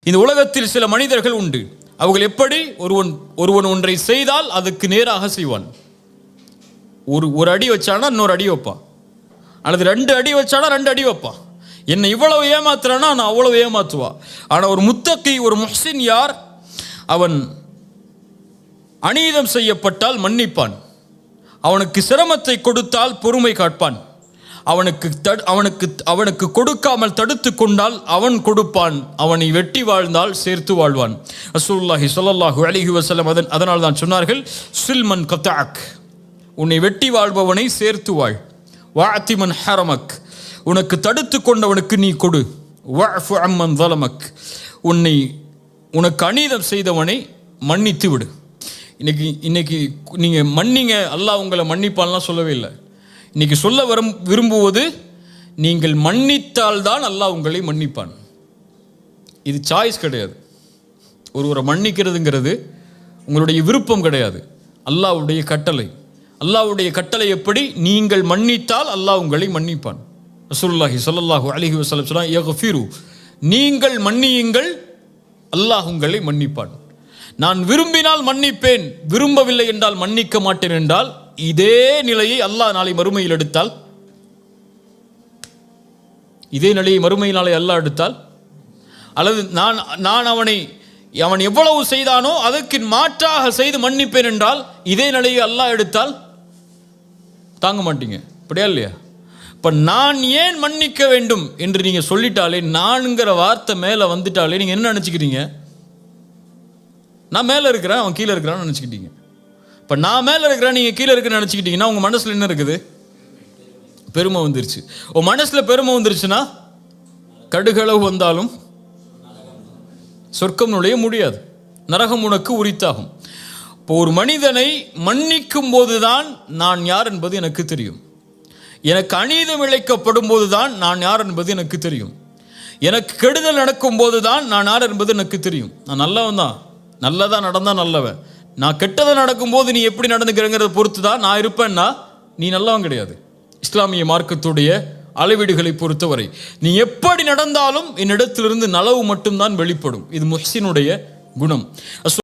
இந்த உலகத்தில் சில மனிதர்கள் உண்டு. அவர்கள் எப்படி ஒருவன் ஒன்றை செய்தால் அதுக்கு நேராக செய்வான். ஒரு அடி வச்சானா இன்னொரு அடி வைப்பான், அல்லது 2 அடி வச்சானா 2 அடி வைப்பான். என்னை இவ்வளவு ஏமாத்துறானா நான் அவ்வளவு ஏமாத்துவா. ஆனால் ஒரு முத்தகி, ஒரு முஹ்சின் யார்? அவன் அநீதம் செய்யப்பட்டால் மன்னிப்பான், அவனுக்கு சிரமத்தை கொடுத்தால் பொறுமை காட்பான், அவனுக்கு கொடுக்காமல் தடுத்து கொண்டால் அவன் கொடுப்பான், அவனை வெட்டி வாழ்ந்தால் சேர்த்து வாழ்வான். ரசூலுல்லாஹி ஸல்லல்லாஹு அலைஹி வஸல்லம் அதனால் தான் சொன்னார்கள், சில்மன் கதஅக், உன்னை வெட்டி வாழ்பவனை சேர்த்து வாழ். வஅதி மன் ஹரமக், உனக்கு தடுத்து கொண்டவனுக்கு நீ கொடு. வஅஃபு அம்மன் ஸலமக், உனக்கு அநீதம் செய்தவனை மன்னித்து விடு. இன்னைக்கு நீங்கள் மன்னிங்க, அல்லாஹ் உங்களை மன்னிப்பான்லாம் சொல்லவே இல்லை. இன்னைக்கு சொல்ல விரும்புவது, நீங்கள் மன்னித்தால்தான் அல்லாஹ் உங்களை மன்னிப்பான். இது சாய்ஸ் கிடையாது. ஒருவரை மன்னிக்கிறதுங்கிறது உங்களுடைய விருப்பம் கிடையாது, அல்லாஹ்வுடைய கட்டளை. அல்லாஹ்வுடைய கட்டளை எப்படி? நீங்கள் மன்னித்தால் அல்லாஹ் உங்களை மன்னிப்பான். ரசூலுல்லாஹி ஸல்லல்லாஹு அலைஹி வஸல்லம் சொன்னார், யக்ஃபிரு, நீங்கள் மன்னியுங்கள், அல்லாஹ் உங்களை மன்னிப்பான். நான் விரும்பினால் மன்னிப்பேன், விரும்பவில்லை என்றால் மன்னிக்க மாட்டேன் என்றால், இதே நிலையை அல்லாஹ் நாளை மறுமையில் எடுத்தால், இதே நிலையை மறுமை நாளை அல்லாஹ் எடுத்தால், அல்லது நான் அவன் எவ்வளவு செய்தானோ அதற்கு மாற்றாக செய்து மன்னிப்பேன் என்றால், இதே நிலையை அல்லாஹ் எடுத்தால் தாங்க மாட்டீங்க. அப்படியா இல்லையா? இப்போ நான் ஏன் மன்னிக்க வேண்டும் என்று நீங்கள் சொல்லிட்டாலே, நான்கிற வார்த்தை மேலே வந்துட்டாலே நீங்கள் என்ன நினச்சிக்கிறீங்க? நான் மேலே இருக்கிறேன், அவன் கீழே இருக்கிறான்னு நினச்சிக்கிட்டீங்க. இப்போ நான் மேலே இருக்கிறேன், நீங்கள் கீழே இருக்கிறேன்னு நினச்சிக்கிட்டீங்கன்னா உங்கள் மனசில் என்ன இருக்குது? பெருமை வந்துருச்சு. உன் மனசில் பெருமை வந்துருச்சுன்னா கடுகளவு வந்தாலும் சொர்க்கம் நுழைய முடியாது, நரகம் உனக்கு உரித்தாகும். இப்போ ஒரு மனிதனை மன்னிக்கும் போதுதான் நான் யார் என்பது எனக்கு தெரியும். எனக்கு அநீதம் இழைக்கப்படும் போதுதான் நான் யார் என்பது எனக்கு தெரியும். எனக்கு கெடுதல் நடக்கும் போதுதான் நான் யார் என்பது எனக்கு தெரியும். நான் நல்லவன் தான், நல்லதாக நடந்தால் நல்லவன். நான் கெட்டதை நடக்கும்போது நீ எப்படி நடந்துக்கிறங்கிறத பொறுத்து தான் நான் இருப்பேன்னா நீ நல்லவன் கிடையாது. இஸ்லாமிய மார்க்கத்துடைய அளவீடுகளை பொறுத்தவரை நீ எப்படி நடந்தாலும் என்னிடத்திலிருந்து நலவு மட்டும்தான் வெளிப்படும். இது முஹ்சினுடைய குணம்.